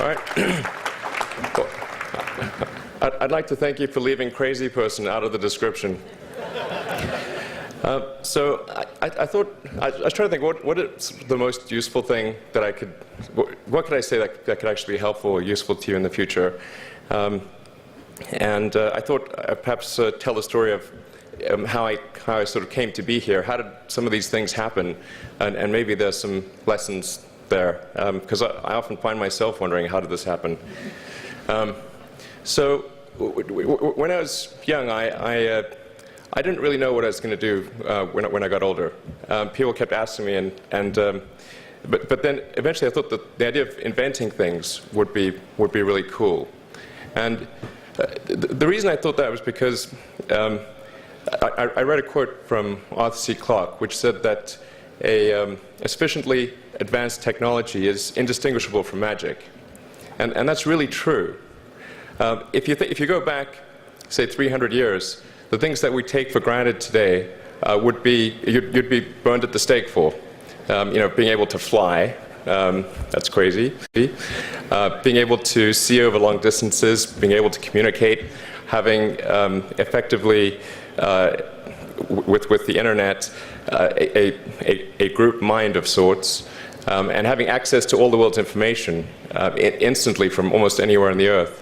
All right. Well, I'd like to thank you for leaving crazy person out of the description. So I thought, I was trying to think, what is the most useful thing that I could, what could I say that could actually be helpful or useful to you in the future? And I thought I'd perhaps tell the story of how I sort of came to be here. How did some of these things happen? And maybe there's some lessons there, because I often find myself wondering, how did this happen? So when I was young, I didn't really know what I was going to do when I got older. People kept asking me, but then eventually I thought that the idea of inventing things would be really cool. And the reason I thought that was because I read a quote from Arthur C. Clarke, which said that a sufficiently advanced technology is indistinguishable from magic, and that's really true. If you go back, say 300 years, the things that we take for granted today would be you'd be burned at the stake for. Being able to fly, that's crazy. Being able to see over long distances, being able to communicate, having effectively with the internet a group mind of sorts, and having access to all the world's information instantly from almost anywhere on the earth.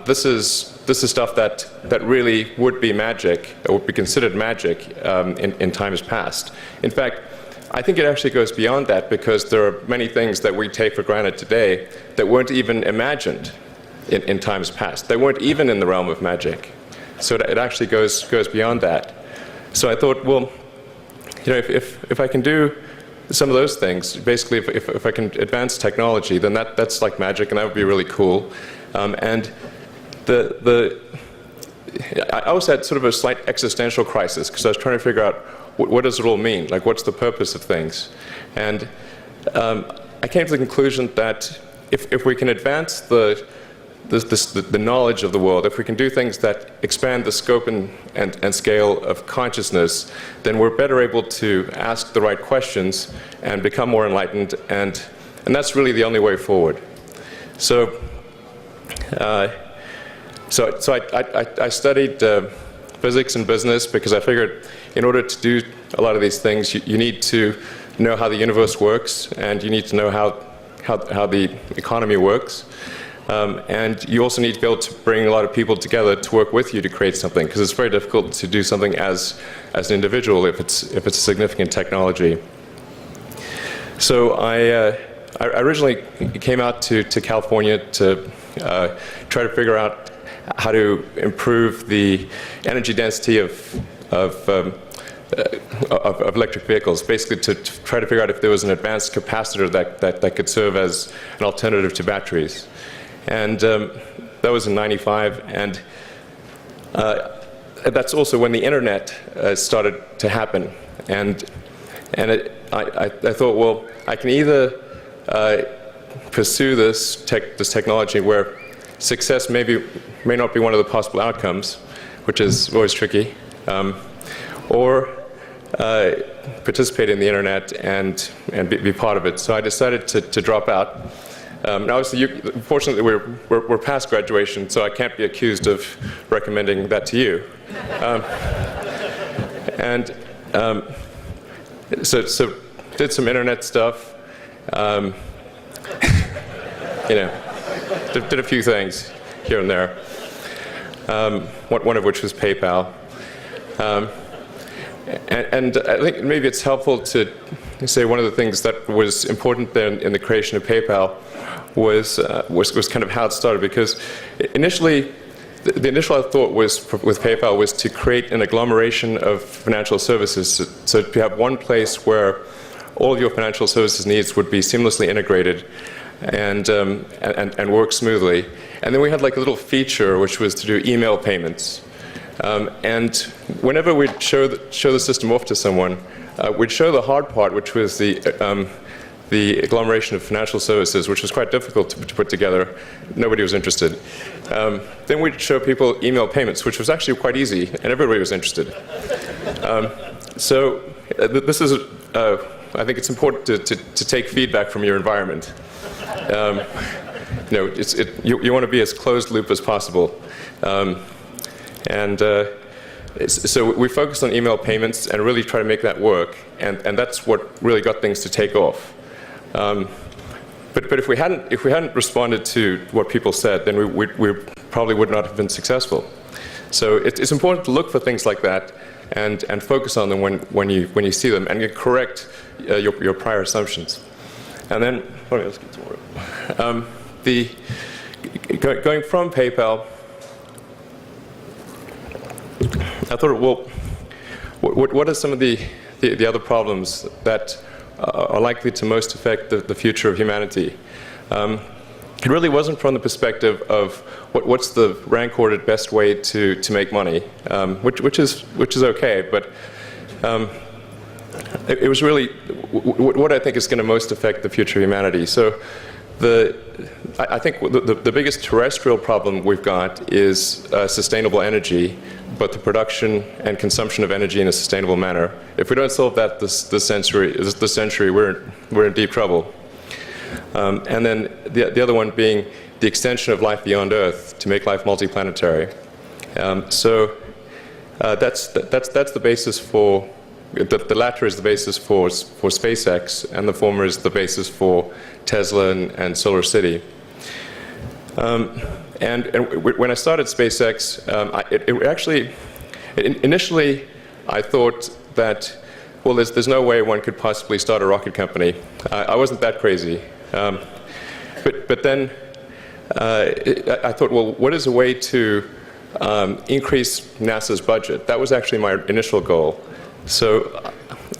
This is stuff that really would be magic, or would be considered magic in times past. In fact, I think it actually goes beyond that, because there are many things that we take for granted today that weren't even imagined in times past. They weren't even in the realm of magic. So it actually goes beyond that. So I thought, well, if I can do some of those things, basically if I can advance technology, then that's like magic, and that would be really cool. And I also had sort of a slight existential crisis, because I was trying to figure out what does it all mean? Like, what's the purpose of things? And I came to the conclusion that if we can advance the knowledge of the world, if we can do things that expand the scope and scale of consciousness, then we're better able to ask the right questions and become more enlightened, and that's really the only way forward. So I studied physics and business, because I figured in order to do a lot of these things, you need to know how the universe works, and you need to know how the economy works. And you also need to be able to bring a lot of people together to work with you to create something, because it's very difficult to do something as an individual if it's a significant technology. So I originally came out to California to try to figure out how to improve the energy density of electric vehicles, basically to try to figure out if there was an advanced capacitor that could serve as an alternative to batteries. And that was in '95, and that's also when the internet started to happen. And I thought, well, I can either pursue this technology where success may not be one of the possible outcomes, which is always tricky, or participate in the internet and be part of it. So I decided to drop out. Now, obviously, fortunately, we're past graduation, so I can't be accused of recommending that to you. So did some internet stuff. Did a few things here and there. One of which was PayPal. And I think maybe it's helpful to say one of the things that was important then in the creation of PayPal was kind of how it started, because initially the initial thought was with PayPal was to create an agglomeration of financial services, so to have one place where all of your financial services needs would be seamlessly integrated and work smoothly. And then we had like a little feature which was to do email payments. And whenever we'd show the system off to someone, we'd show the hard part, which was the agglomeration of financial services, which was quite difficult to put together. Nobody was interested. Then we'd show people email payments, which was actually quite easy, and everybody was interested. So this is, I think it's important to take feedback from your environment. you want to be as closed loop as possible. So we focused on email payments and really try to make that work, and that's what really got things to take off. But if we hadn't responded to what people said, then we probably would not have been successful. So it's important to look for things like that and focus on them when you see them, and you correct your prior assumptions. And then let's get some more. Going from PayPal, I thought, well, what are some of the other problems that are likely to most affect the future of humanity? It really wasn't from the perspective of what's the rank-ordered best way to make money, which is okay, but it was really what I think is going to most affect the future of humanity. So I think the biggest terrestrial problem we've got is sustainable energy, but the production and consumption of energy in a sustainable manner. If we don't solve that this century, we're in deep trouble. And then the other one being the extension of life beyond Earth to make life multiplanetary. So that's the basis for. The latter is the basis for SpaceX, and the former is the basis for Tesla and Solar City. And when I started SpaceX, initially I thought that, well, there's no way one could possibly start a rocket company. I wasn't that crazy. But then I thought, well, what is a way to increase NASA's budget? That was actually my initial goal. So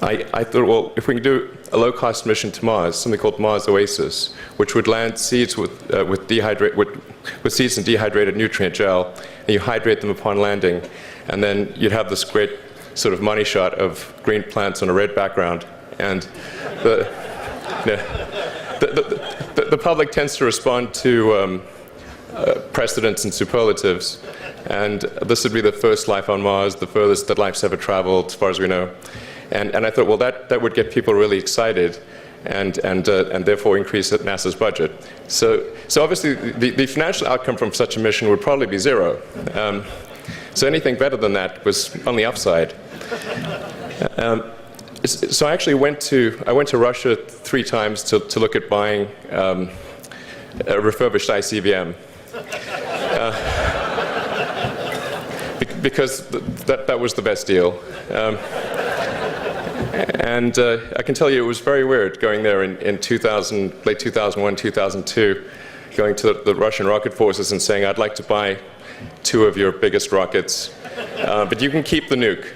I thought, well, if we can do a low-cost mission to Mars, something called Mars Oasis, which would land seeds with seeds and dehydrated nutrient gel, and you hydrate them upon landing, and then you'd have this great sort of money shot of green plants on a red background, and the public tends to respond to precedents and superlatives. And this would be the first life on Mars, the furthest that life's ever traveled, as far as we know. And I thought, well, that would get people really excited, and therefore increase NASA's budget. So obviously, the financial outcome from such a mission would probably be zero. So anything better than that was on the upside. So I actually went to Russia 3 times to look at buying a refurbished ICBM. Because that was the best deal. And I can tell you it was very weird going there in late 2001, 2002, going to the Russian rocket forces and saying, I'd like to buy 2 of your biggest rockets, but you can keep the nuke.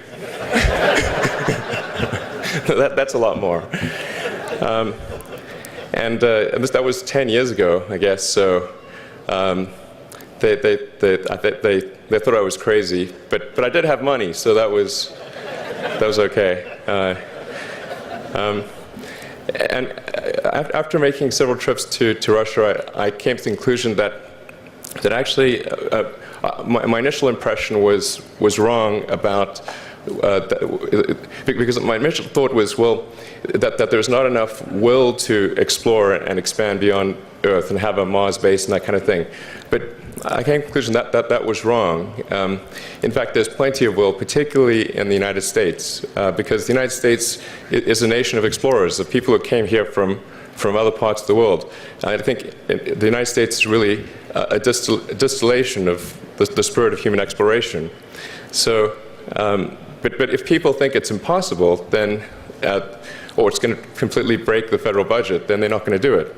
That's a lot more. That was 10 years ago, I guess, so they thought I was crazy, but I did have money, so that was okay. And after making several trips to Russia, I came to the conclusion that actually my initial impression was wrong about because my initial thought was, well, that there's not enough will to explore and expand beyond Earth and have a Mars base and that kind of thing. But I came to the conclusion that was wrong. In fact, there's plenty of will, particularly in the United States, because the United States is a nation of explorers, of people who came here from other parts of the world. I think the United States is really a distillation of the spirit of human exploration. So, but if people think it's impossible, then, or it's going to completely break the federal budget, then they're not going to do it.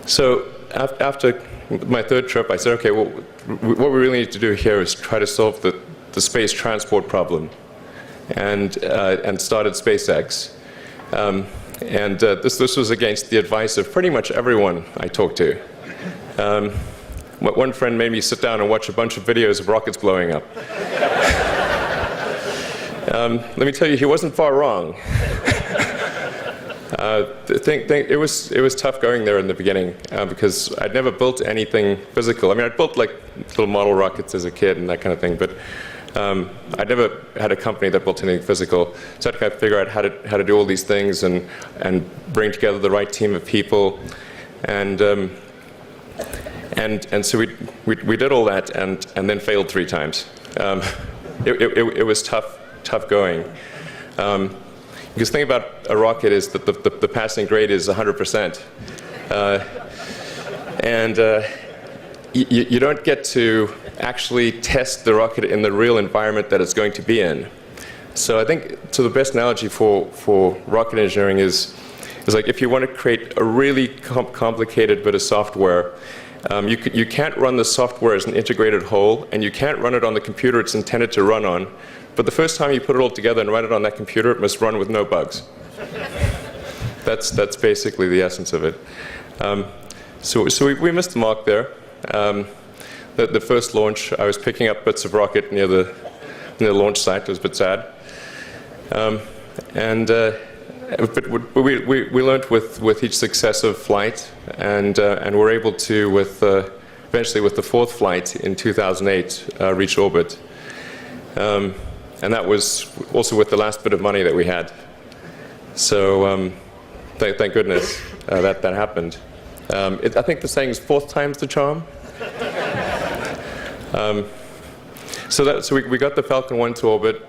So after my 3rd trip, I said, okay, well, what we really need to do here is try to solve the space transport problem, and started SpaceX. This was against the advice of pretty much everyone I talked to. One friend made me sit down and watch a bunch of videos of rockets blowing up. Let me tell you, he wasn't far wrong. It was tough going there in the beginning because I'd never built anything physical. I mean, I'd built like little model rockets as a kid and that kind of thing, but I'd never had a company that built anything physical. So I had to kind of figure out how to do all these things and bring together the right team of people. And And so we did all that and then failed 3 times. It was tough going. Because the thing about a rocket is that the passing grade is 100%. You don't get to actually test the rocket in the real environment that it's going to be in. So I think the best analogy for rocket engineering is like if you want to create a really complicated bit of software, you can't run the software as an integrated whole, and you can't run it on the computer it's intended to run on. But the first time you put it all together and run it on that computer, it must run with no bugs. That's basically the essence of it. So we missed the mark there. The first launch, I was picking up bits of rocket near the launch site. It was a bit sad. But we learned with each successive flight, and were able to, eventually with the 4th flight in 2008, reach orbit. And that was also with the last bit of money that we had. So thank goodness that happened. I think the saying is 4th time's the charm. So we got the Falcon 1 to orbit,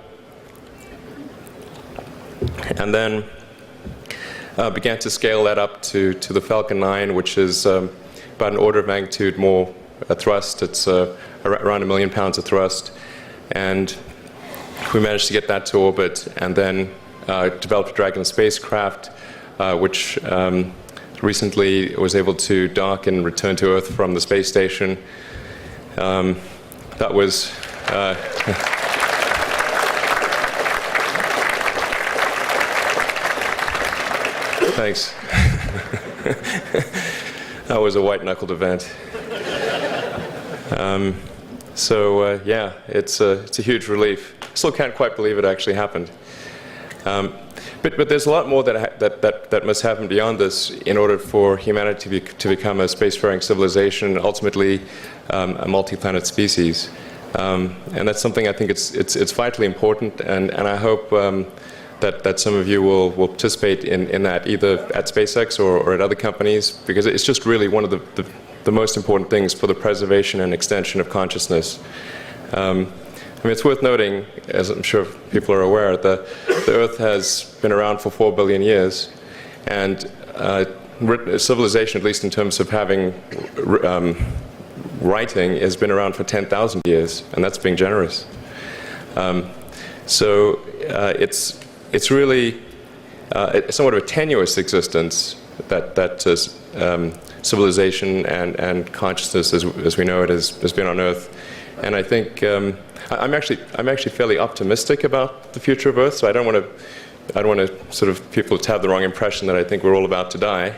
and then began to scale that up to the Falcon 9, which is about an order of magnitude more thrust. It's around 1 million pounds of thrust. And we managed to get that to orbit, and then developed a Dragon spacecraft, which recently was able to dock and return to Earth from the space station. That was thanks. That was a white-knuckled event. Yeah, it's a huge relief. Still can't quite believe it actually happened. But there's a lot more that must happen beyond this in order for humanity to become a spacefaring civilization, and ultimately a multi-planet species. And that's something I think it's vitally important, and I hope that some of you will participate in that, either at SpaceX or at other companies, because it's just really one of the most important things for the preservation and extension of consciousness. I mean, it's worth noting, as I'm sure people are aware, the Earth has been around for 4 billion years, and civilization, at least in terms of having writing, has been around for 10,000 years, and that's being generous. It's really somewhat of a tenuous existence that civilization and consciousness, as we know it, has been on Earth. And I think I'm actually fairly optimistic about the future of Earth. So I don't want to sort of people to have the wrong impression that I think we're all about to die.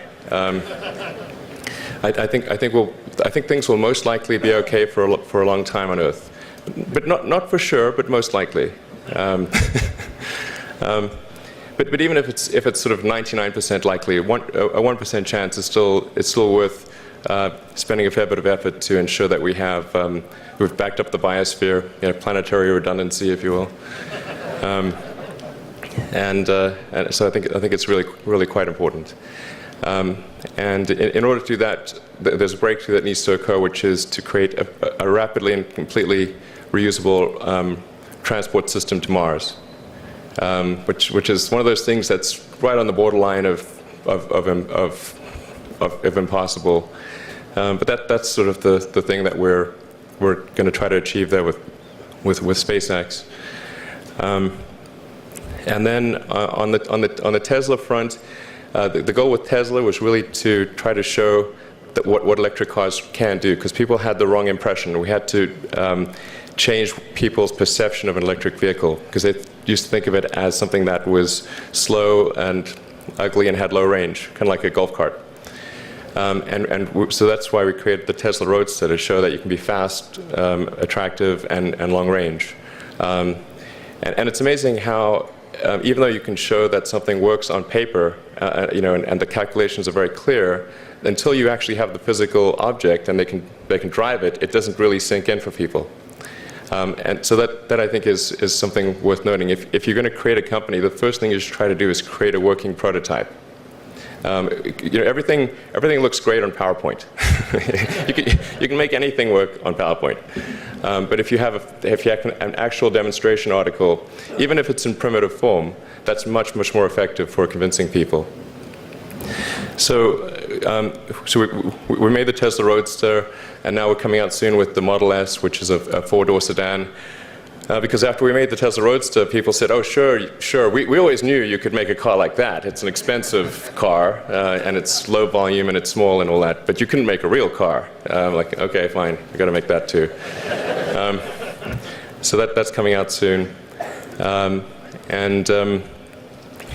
I think things will most likely be okay for a long time on Earth, but not for sure, but most likely. But even if it's sort of 99% likely, a 1% chance is still worth spending a fair bit of effort to ensure that we've backed up the biosphere, planetary redundancy, if you will. And so I think it's really quite important. And in order to do that, there's a breakthrough that needs to occur, which is to create a rapidly and completely reusable transport system to Mars, which is one of those things that's right on the borderline of impossible. But that's sort of the thing that we're going to try to achieve there with SpaceX. And then on the Tesla front, the goal with Tesla was really to try to show that what electric cars can do, because people had the wrong impression. We had to change people's perception of an electric vehicle, because they used to think of it as something that was slow and ugly and had low range, kind of like a golf cart. So that's why we created the Tesla Roadster, to show that you can be fast, attractive, and long range. And it's amazing how, even though you can show that something works on paper, and the calculations are very clear, until you actually have the physical object and they can drive it, it doesn't really sink in for people. And so that I think is something worth noting. If you're going to create a company, the first thing you should try to do is create a working prototype. Everything looks great on PowerPoint. you can make anything work on PowerPoint. But if you have an actual demonstration article, even if it's in primitive form, that's much more effective for convincing people. So we made the Tesla Roadster, and now we're coming out soon with the Model S, which is a four-door sedan. Because after we made the Tesla Roadster, people said, "Oh, sure. We always knew you could make a car like that. It's an expensive car, and it's low volume, and it's small, and all that. But you couldn't make a real car." Like, okay, fine. We got to make that too. So that's coming out soon.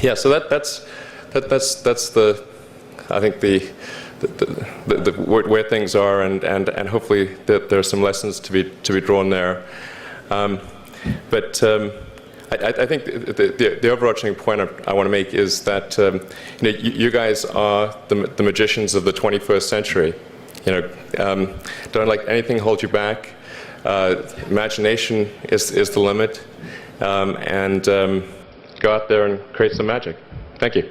Yeah. So that's the I think the where things are, and hopefully there are some lessons to be drawn there. But I think the overarching point I want to make is that you guys are the magicians of the 21st century. Don't let anything hold you back. Imagination is the limit, and go out there and create some magic. Thank you.